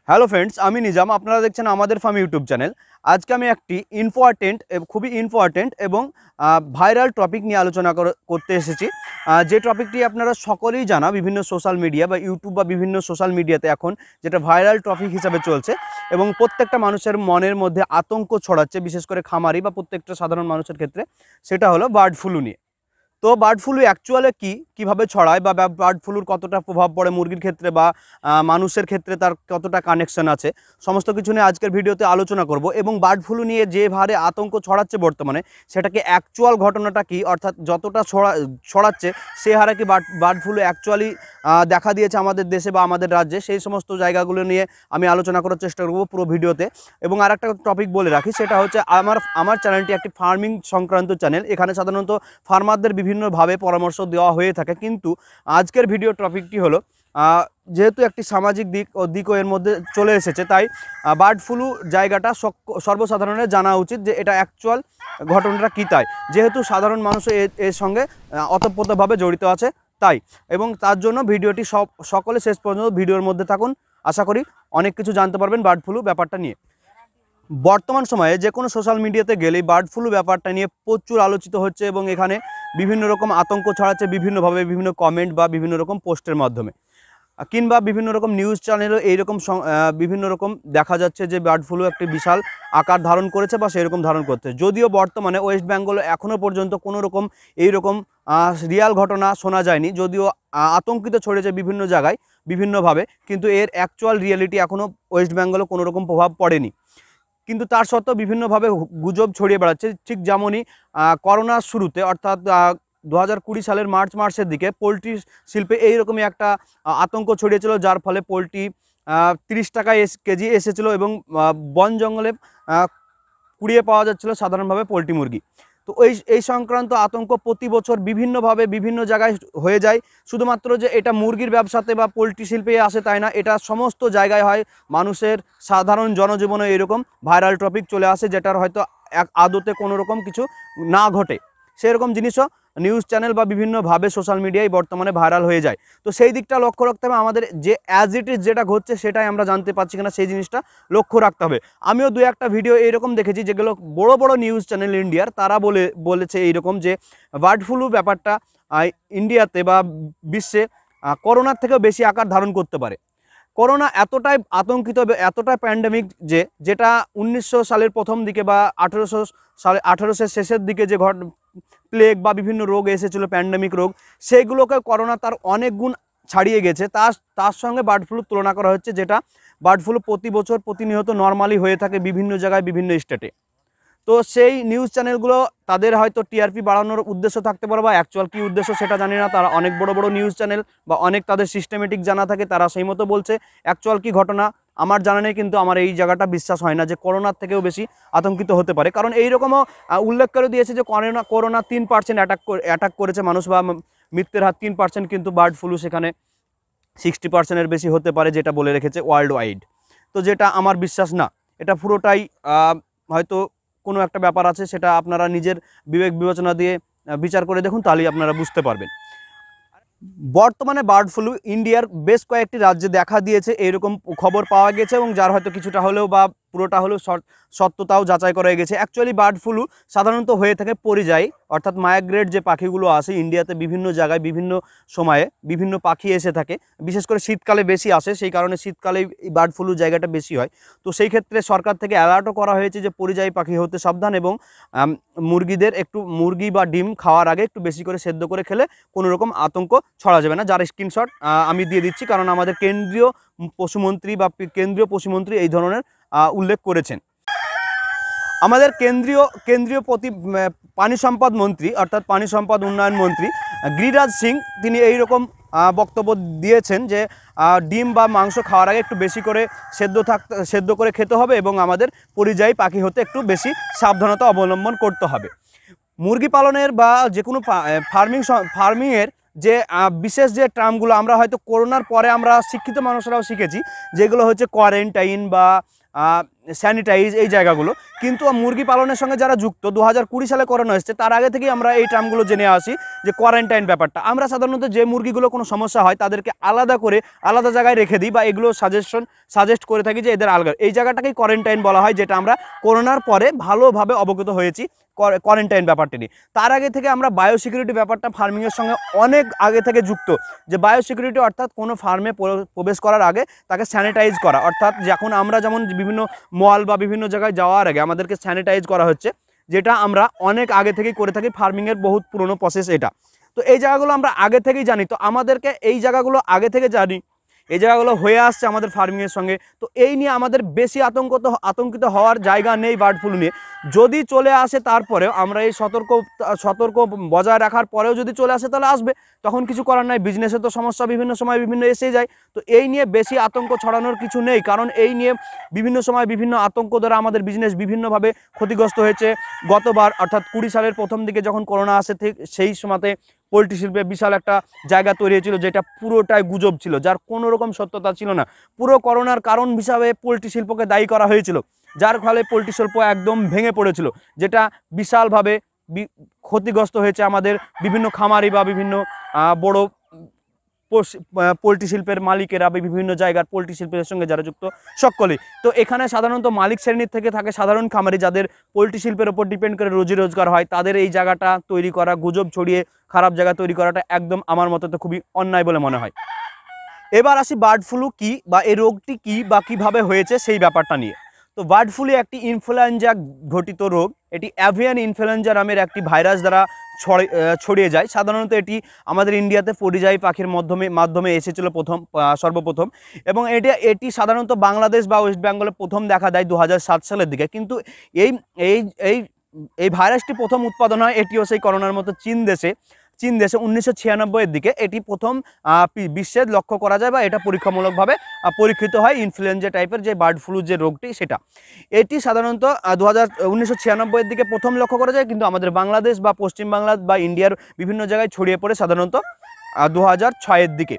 Hello friends, আমি নিজাম। আপনারা দেখছেন আমাদের ফার্ম ইউটিউব চ্যানেল। আজকে আমি একটি খুবই ইম্পর্টেন্ট এবং ভাইরাল টপিক নিয়ে আলোচনা করতে এসেছি। যে টপিকটি আপনারা সকলেই জানা, বিভিন্ন সোশ্যাল মিডিয়া বা ইউটিউব বা বিভিন্ন সোশ্যাল মিডিয়াতে এখন যেটা ভাইরাল টপিক হিসাবে চলছে এবং প্রত্যেকটা মানুষের মনের মধ্যে আতঙ্ক ছড়াচ্ছে, বিশেষ করে খামারি বা প্রত্যেকটা সাধারণ মানুষের ক্ষেত্রে। সেটা হলো বার্ড ফ্লু নিয়ে। তো বার্ড ফ্লু অ্যাকচুয়ালি কীভাবে ছড়ায় বা বার্ড ফ্লুর কতটা প্রভাব পড়ে মুরগির ক্ষেত্রে বা মানুষের ক্ষেত্রে তার কতটা কানেকশন আছে, সমস্ত কিছু নিয়ে আজকের ভিডিওতে আলোচনা করব। এবং বার্ড ফ্লু নিয়ে যে হারে আতঙ্ক ছড়াচ্ছে বর্তমানে, সেটাকে অ্যাকচুয়াল ঘটনাটা কি, অর্থাৎ যতটা ছড়াচ্ছে সে হারে কি বার্ড ফ্লু অ্যাকচুয়ালি দেখা দিয়েছে আমাদের দেশে বা আমাদের রাজ্যে, সেই সমস্ত জায়গাগুলো নিয়ে আমি আলোচনা করার চেষ্টা করব পুরো ভিডিওতে। এবং আর একটা টপিক বলে রাখি, সেটা হচ্ছে আমার চ্যানেলটি একটি ফার্মিং সংক্রান্ত চ্যানেল। এখানে সাধারণত ফার্মারদের বিভিন্নভাবে পরামর্শ দেওয়া হয়ে থাকে, কিন্তু আজকের ভিডিও টপিকটি হলো যেহেতু একটি সামাজিক দিকও এর মধ্যে চলে এসেছে, তাই বার্ড ফ্লু জায়গাটা সর্বসাধারণের জানা উচিত যে এটা অ্যাকচুয়াল ঘটনাটা কী। তাই যেহেতু সাধারণ মানুষ এর সঙ্গে অতপ্রতভাবে জড়িত আছে, তাই এবং তার জন্য ভিডিওটি সকলে শেষ পর্যন্ত ভিডিওর মধ্যে থাকুন। আশা করি অনেক কিছু জানতে পারবেন বার্ড ফ্লু ব্যাপারটা নিয়ে। বর্তমান সময়ে যে কোনো সোশ্যাল মিডিয়াতে গেলেই বার্ড ফ্লু ব্যাপারটা নিয়ে প্রচুর আলোচিত হচ্ছে এবং এখানে বিভিন্ন রকম আতঙ্ক ছড়াচ্ছে বিভিন্নভাবে, বিভিন্ন কমেন্ট বা বিভিন্ন রকম পোস্টের মাধ্যমে, কিংবা বিভিন্ন রকম নিউজ চ্যানেলও এইরকম বিভিন্ন রকম দেখা যাচ্ছে যে বার্ড ফ্লু একটি বিশাল আকার ধারণ করেছে বা সেরকম ধারণ করছে। যদিও বর্তমানে ওয়েস্ট বেঙ্গলে এখনও পর্যন্ত কোনো রকম এইরকম রিয়াল ঘটনা শোনা যায়নি, যদিও আতঙ্কিত ছড়িয়েছে বিভিন্ন জায়গায় বিভিন্নভাবে, কিন্তু এর অ্যাকচুয়াল রিয়েলিটি এখনও ওয়েস্ট বেঙ্গলে কোনো রকম প্রভাব পড়েনি। কিন্তু তার সত্ত্বেও বিভিন্নভাবে গুজব ছড়িয়ে বেড়াচ্ছে। ঠিক যেমনই করোনার শুরুতে, অর্থাৎ 2020 সালের মার্চের দিকে পোলট্রি শিল্পে এইরকমই একটা আতঙ্ক ছড়িয়েছিল, যার ফলে পোলট্রি 30 টাকায় কেজি এসেছিলো এবং বন জঙ্গলে কুড়িয়ে পাওয়া যাচ্ছিলো সাধারণভাবে পোলট্রি মুরগি। তো এই সংক্রান্ত আতঙ্ক প্রতি বছর বিভিন্নভাবে বিভিন্ন জায়গায় হয়ে যায়। শুধুমাত্র যে এটা মুরগির ব্যবসাতে বা পোলট্রি শিল্পে আসে তাই না, এটা সমস্ত জায়গায় হয়। মানুষের সাধারণ জনজীবনে এরকম ভাইরাল টপিক চলে আসে, যেটার হয়তো আদতে কোনো রকম কিছু না ঘটে, সেরকম জিনিসও নিউজ চ্যানেল বা বিভিন্নভাবে সোশ্যাল মিডিয়ায় বর্তমানে ভাইরাল হয়ে যায়। তো সেই দিকটা লক্ষ্য রাখতে হবে আমাদের, যে অ্যাজ ইট ইজ যেটা ঘটছে সেটাই আমরা জানতে পারছি কিনা সেই জিনিসটা লক্ষ্য রাখতে হবে। আমিও দু একটা ভিডিও এরকম দেখেছি যেগুলো বড় বড় নিউজ চ্যানেল ইন্ডিয়ার, তারা বলেছে এইরকম যে বার্ড ফ্লু ব্যাপারটা ইন্ডিয়াতে বা বিশ্বে করোনার থেকেও বেশি আকার ধারণ করতে পারে। করোনা এতটাই আতঙ্কিত, এতটাই প্যান্ডেমিক যেটা 1900 সালের প্রথম দিকে বা 1800 শেষের দিকে যে প্লেগ বা বিভিন্ন রোগ এসেছিলো, প্যান্ডেমিক রোগ, সেইগুলোকে করোনা তার অনেক গুণ ছাড়িয়ে গেছে। তার সঙ্গে বার্ড ফ্লুর তুলনা করা হচ্ছে, যেটা বার্ড ফ্লু প্রতি বছর প্রতিনিয়ত নর্মালি হয়ে থাকে বিভিন্ন জায়গায় বিভিন্ন স্টেটে। তো সেই নিউজ চ্যানেলগুলো তাদের হয়তো টিআরপি বাড়ানোর উদ্দেশ্য থাকতে পারে, বা অ্যাকচুয়াল কী উদ্দেশ্য সেটা জানি না। তারা অনেক বড় বড় নিউজ চ্যানেল বা অনেক তাদের সিস্টেমেটিক জানা থাকে, তারা সেই মতো বলছে। অ্যাকচুয়াল কী ঘটনা আমার জানা নেই, কিন্তু আমার এই জায়গাটা বিশ্বাস হয় না যে করোনার থেকেও বেশি আতঙ্কিত হতে পারে। কারণ এইরকমও উল্লেখ করে দিয়েছে যে করোনা 3% অ্যাটাক করেছে মানুষ, বা মৃত্যুর হার 3%, কিন্তু বার্ড ফ্লু সেখানে 60%-এর বেশি হতে পারে, যেটা বলে রেখেছে ওয়ার্ল্ড ওয়াইড। তো যেটা আমার বিশ্বাস না, এটা পুরোটাই হয়তো কোনো একটা ব্যাপার আছে, সেটা আপনারা নিজের বিবেক বিবেচনা দিয়ে বিচার করে দেখুন, তাহলেই আপনারা বুঝতে পারবেন। বর্তমানে বার্ড ফ্লু ইন্ডিয়ার বেশ কয়েকটি রাজ্যে দেখা দিয়েছে এরকম খবর পাওয়া গেছে, এবং যার হয়তো কিছুটা হলেও বা পুরোটা হলেও সত্যতাও যাচাই করা গেছে। অ্যাকচুয়ালি বার্ড ফ্লু সাধারণত হয়ে থাকে পরিযায়ী, অর্থাৎ মাইগ্রেট যে পাখিগুলো আসে ইন্ডিয়াতে বিভিন্ন জায়গায় বিভিন্ন সময়ে বিভিন্ন পাখি এসে থাকে, বিশেষ করে শীতকালে বেশি আসে, সেই কারণে শীতকালে বার্ড ফ্লু জায়গাটা বেশি হয়। তো সেই ক্ষেত্রে সরকার থেকে অ্যালার্টও করা হয়েছে যে পরিযায়ী পাখি হতে সাবধান, এবং মুরগিদের মুরগি বা ডিম খাওয়ার আগে একটু বেশি করে সেদ্ধ করে খেলে কোনো রকম আতঙ্ক ছড়া যাবে না, যার স্ক্রিনশট আমি দিয়ে দিচ্ছি, কারণ আমাদের কেন্দ্রীয় পশুমন্ত্রী এই ধরনের উল্লেখ করেছেন। আমাদের কেন্দ্রীয় পানি সম্পদ মন্ত্রী, অর্থাৎ পানি সম্পদ উন্নয়ন মন্ত্রী গিরিরাজ সিং, তিনি এই রকম বক্তব্য দিয়েছেন যে ডিম বা মাংস খাওয়ার আগে একটু বেশি করে সেদ্ধ করে খেতে হবে, এবং আমাদের পরিযায়ী পাখি হতে একটু বেশি সাবধানতা অবলম্বন করতে হবে। মুরগি পালনের বা যে কোনো ফার্মিংয়ের যে বিশেষ যে টার্মগুলো আমরা হয়তো করোনার পরে আমরা শিক্ষিত মানুষরাও শিখেছি, যেগুলো হচ্ছে কোয়ারেন্টাইন বা স্যানিটাইজ এই জায়গাগুলো, কিন্তু মুরগি পালনের সঙ্গে যারা যুক্ত 2020 সালে করানো হয়েছে, তার আগে থেকেই আমরা এই টার্মগুলো জেনে আসি যে কোয়ারেন্টাইন ব্যাপারটা। আমরা সাধারণত যে মুরগিগুলো কোনো সমস্যা হয় তাদেরকে আলাদা করে আলাদা জায়গায় রেখে দিই, বা এগুলো সাজেস্ট করে থাকি যে এদের আলাদা, এই জায়গাটাকেই কোয়ারেন্টাইন বলা হয়, যেটা আমরা করোনার পরে ভালোভাবে অবগত হয়েছি কোয়ারেন্টাইন ব্যাপারটি নিয়ে। তার আগে থেকে আমরা বায়োসিকিউরিটি ব্যাপারটা ফার্মিংয়ের সঙ্গে অনেক আগে থেকে যুক্ত, যে বায়োসিকিউরিটি অর্থাৎ কোনো ফার্মে প্রবেশ করার আগে তাকে স্যানিটাইজ করা, অর্থাৎ যখন আমরা যেমন বিভিন্ন মল বা বিভিন্ন জায়গায় যাওয়ার আগে আমাদেরকে স্যানিটাইজ করা হচ্ছে, যেটা আমরা অনেক আগে থেকেই করে থাকি, ফার্মিংয়ের বহুত পুরনো প্রসেস এটা। তো এই জায়গাগুলো আমরা আগে থেকেই জানি, তো আমাদেরকে এই জায়গাগুলো আগে থেকে জানি, এই জায়গাগুলো হয়ে আসছে আমাদের ফার্মিংয়ের সঙ্গে। তো এই নিয়ে আমাদের বেশি আতঙ্কিত হওয়ার জায়গা নেই বার্ড ফ্লু নিয়ে। যদি চলে আসে তারপরেও আমরা এই সতর্ক বজায় রাখার পরেও যদি চলে আসে তাহলে আসবে, তখন কিছু করার নাই। বিজনেসে তো সমস্যা বিভিন্ন সময় বিভিন্ন এসে যায়, তো এই নিয়ে বেশি আতঙ্ক ছড়ানোর কিছু নেই, কারণ এই নিয়ে বিভিন্ন সময় বিভিন্ন আতঙ্ক দ্বারা আমাদের বিজনেস বিভিন্নভাবে ক্ষতিগ্রস্ত হয়েছে। গতবার অর্থাৎ 20 সালের প্রথম দিকে যখন করোনা আসে, ঠিক সেই সময়তে পোলট্রি শিল্পে বিশাল একটা জায়গা তৈরি হয়েছিল, যেটা পুরোটাই গুজব ছিল, যার কোনো রকম সত্যতা ছিল না। পুরো করোনার কারণ হিসাবে পোলট্রি শিল্পকে দায়ী করা হয়েছিল, যার ফলে পোলট্রি শিল্প একদম ভেঙে পড়েছিল, যেটা বিশালভাবে ক্ষতিগ্রস্ত হয়েছে আমাদের বিভিন্ন খামারি বা বিভিন্ন বড় পোলট্রি শিল্পের মালিকেরা বা বিভিন্ন জায়গার পোলট্রি শিল্পের সঙ্গে যারা যুক্ত সকলেই। তো এখানে সাধারণত মালিক শ্রেণীর থেকে থাকে সাধারণ খামারি, যাদের পোলট্রি শিল্পের উপর ডিপেন্ড করে রুজি রোজগার হয়, তাদের এই জায়গাটা তৈরি করা, গুজব ছড়িয়ে খারাপ জায়গা তৈরি করাটা একদম আমার মতে তো খুবই অন্যায় বলে মনে হয়। এবার আসি বার্ড ফ্লু কি, বা এই রোগটি কি বা কিভাবে হয়েছে সেই ব্যাপারটা নিয়ে। তো বার্ড ফ্লু একটি ইনফ্লুয়েঞ্জা ঘটিত রোগ। এটি অ্যাভিয়ান ইনফ্লুয়েঞ্জা নামের একটি ভাইরাস দ্বারা ছড়িয়ে যায়। সাধারণত এটি আমাদের ইন্ডিয়াতে পরিযায়ী পাখির মাধ্যমে এসেছিল সর্বপ্রথম, এবং এটি সাধারণত বাংলাদেশ বা ওয়েস্ট বেঙ্গলে প্রথম দেখা দেয় 2007 সালের দিকে। কিন্তু এই এই এই এই ভাইরাসটি প্রথম উৎপাদন হয় এটিও সেই করোনার মতো চীন দেশে 1996-এর দিকে এটি প্রথম বিশ্বে লক্ষ্য করা যায়, বা এটা পরীক্ষামূলকভাবে পরীক্ষিত হয় ইনফ্লুয়েঞ্জা টাইপের যে বার্ড ফ্লু যে রোগটি সেটা। এটি সাধারণত 1996-এর দিকে প্রথম লক্ষ্য করা যায়, কিন্তু আমাদের বাংলাদেশ বা পশ্চিমবাংলা বা ইন্ডিয়ার বিভিন্ন জায়গায় ছড়িয়ে পড়ে সাধারণত 2006-এর দিকে।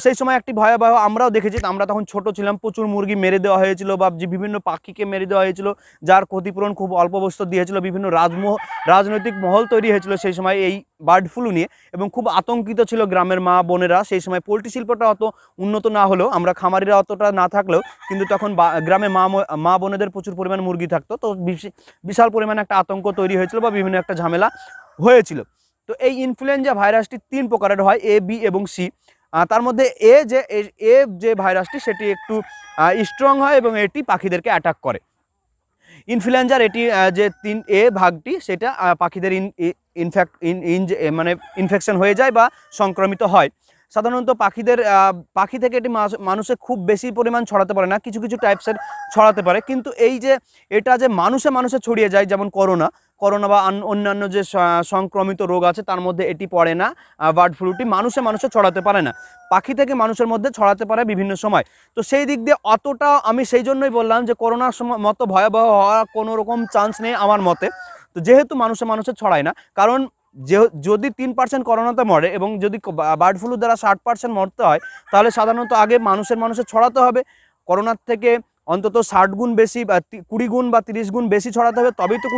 সেই সময় একটি ভয়াবহ আমরাও দেখেছি, আমরা তখন ছোট ছিলাম, প্রচুর মুরগি মেরে দেওয়া হয়েছিল বা বিভিন্ন পাখিকে মেরে দেওয়া হয়েছিল, যার ক্ষতিপূরণ খুব অল্প বস্তু দিয়েছিল। বিভিন্ন রাজনৈতিক মহল তৈরি হয়েছিল সেই সময় এই বার্ড ফ্লু নিয়ে, এবং খুব আতঙ্কিত ছিল গ্রামের মা বোনেরা। সেই সময় পোলট্রি শিল্পটা অত উন্নত না হলেও, আমরা খামারিরা অতটা না থাকলেও, কিন্তু তখন গ্রামে মা বোনেদের প্রচুর পরিমাণ মুরগি থাকতো, তো বিশাল পরিমাণে একটা আতঙ্ক তৈরি হয়েছিল বা বিভিন্ন একটা ঝামেলা হয়েছিল। তো এই ইনফ্লুয়েঞ্জা ভাইরাসটি 3 প্রকারের হয়, এ, বি এবং সি। তার মধ্যে এ যে ভাইরাসটি সেটি একটু স্ট্রং হয় এবং এটি পাখিদেরকে অ্যাটাক করে। ইনফ্লুয়েঞ্জার এটি যে 3A ভাগটি সেটা পাখিদের মানে ইনফেকশন হয়ে যায় বা সংক্রমিত হয়। সাধারণত পাখি থেকে এটি মানুষে খুব বেশি পরিমাণ ছড়াতে পারে না, কিছু কিছু টাইপসের ছড়াতে পারে। কিন্তু এই যে এটা যে মানুষে ছড়িয়ে যায়, যেমন করোনা বা অন্যান্য যে সংক্রমিত রোগ আছে তার মধ্যে এটি পড়ে না। বার্ড ফ্লুটি মানুষে ছড়াতে পারে না, পাখি থেকে মানুষের মধ্যে ছড়াতে পারে বিভিন্ন সময়। তো সেই দিক দিয়ে অতটা আমি সেই জন্যই বললাম যে করোনার মতো ভয়াবহ হওয়ার কোনো রকম চান্স নেই আমার মতে। তো যেহেতু মানুষে ছড়ায় না, কারণ যদি 3% করোনাতে মরে এবং যদি বার্ড ফ্লু দ্বারা 60% মরতে হয়, তাহলে সাধারণত আগে মানুষের ছড়াতে হবে। করোনার থেকে অন্তত 60 গুণ বেশি বা 20 গুণ বা 30 গুণ বেশি ছড়াতে হবে, তবেই তো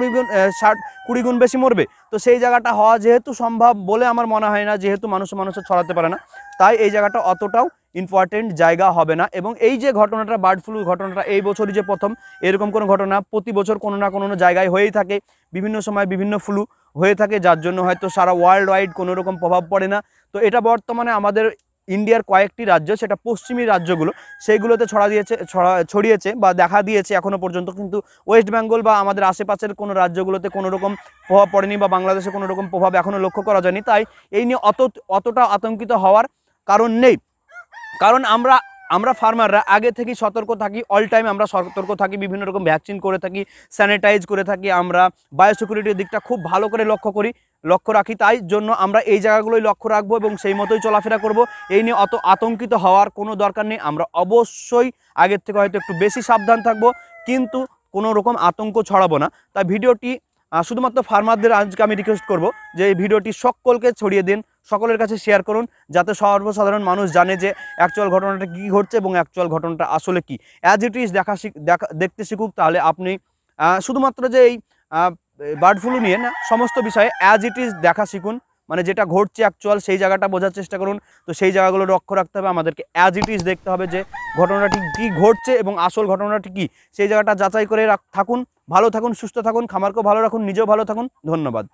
20 গুণ বেশি মরবে। তো সেই জায়গাটা হওয়া যেহেতু সম্ভব বলে আমার মনে হয় না, যেহেতু মানুষে ছড়াতে পারে না, তাই এই জায়গাটা অতটাও ইম্পর্টেন্ট জায়গা হবে না। এবং এই যে ঘটনাটা বার্ড ফ্লু ঘটনাটা এই বছরই যে প্রথম, এরকম কোনো ঘটনা প্রতি বছর কোনো না কোনো জায়গায় হয়েই থাকে, বিভিন্ন সময় বিভিন্ন ফ্লু হয়ে থাকে, যার জন্য হয়তো সারা ওয়ার্ল্ড ওয়াইড কোনো রকম প্রভাব পড়ে না। তো এটা বর্তমানে আমাদের ইন্ডিয়ার কয়েকটি রাজ্য, সেটা পশ্চিমী রাজ্যগুলো, সেইগুলোতে ছড়িয়েছে বা দেখা দিয়েছে এখনও পর্যন্ত, কিন্তু ওয়েস্ট বেঙ্গল বা আমাদের আশেপাশের কোনো রাজ্যগুলোতে কোনো রকম প্রভাব পড়েনি বা বাংলাদেশে কোনো রকম প্রভাব এখনও লক্ষ্য করা যায়নি। তাই এই নিয়ে অতটা আতঙ্কিত হওয়ার কারণ নেই, কারণ আমরা ফার্মাররা আগে থেকেই সতর্ক থাকি, অল টাইম আমরা সতর্ক থাকি, বিভিন্ন রকম ভ্যাকসিন করে থাকি, স্যানিটাইজ করে থাকি, আমরা বায়োসিকিউরিটির দিকটা খুব ভালো করে লক্ষ্য রাখি। তাই জন্য আমরা এই জায়গাগুলোই লক্ষ্য রাখবো এবং সেই মতোই চলাফেরা করব। এই নিয়ে অত আতঙ্কিত হওয়ার কোনো দরকার নেই। আমরা অবশ্যই আগের থেকে হয়তো একটু বেশি সাবধান থাকবো, কিন্তু কোনো রকম আতঙ্ক ছড়াবো না। তাই ভিডিওটি শুধুমাত্র ফার্মারদের আজকে আমি রিকোয়েস্ট করব যে এই ভিডিওটি সকলকে ছড়িয়ে দিন, সকলের কাছে শেয়ার করুন, যাতে সর্বসাধারণ মানুষ জানে যে অ্যাকচুয়াল ঘটনাটা কী ঘটছে এবং অ্যাকচুয়াল ঘটনাটা আসলে কী। অ্যাজ ইট ইজ দেখতে শিখুক। তাহলে আপনি শুধুমাত্র যে এই বার্ড ফ্লু নিয়ে না, সমস্ত বিষয়ে অ্যাজ ইট ইজ দেখা শিখুন, মানে যেটা ঘটছে অ্যাকচুয়াল সেই জায়গাটা বোঝার চেষ্টা করুন। তো সেই জায়গাগুলো লক্ষ্য রাখতে হবে, আমাদেরকে অ্যাজ ইট ইজ দেখতে হবে যে ঘটনাটি কী ঘটছে এবং আসল ঘটনাটি কী, সেই জায়গাটা যাচাই করে থাকুন। ভালো থাকুন, সুস্থ থাকুন, খামারকেও ভালো রাখুন, নিজেও ভালো থাকুন। ধন্যবাদ।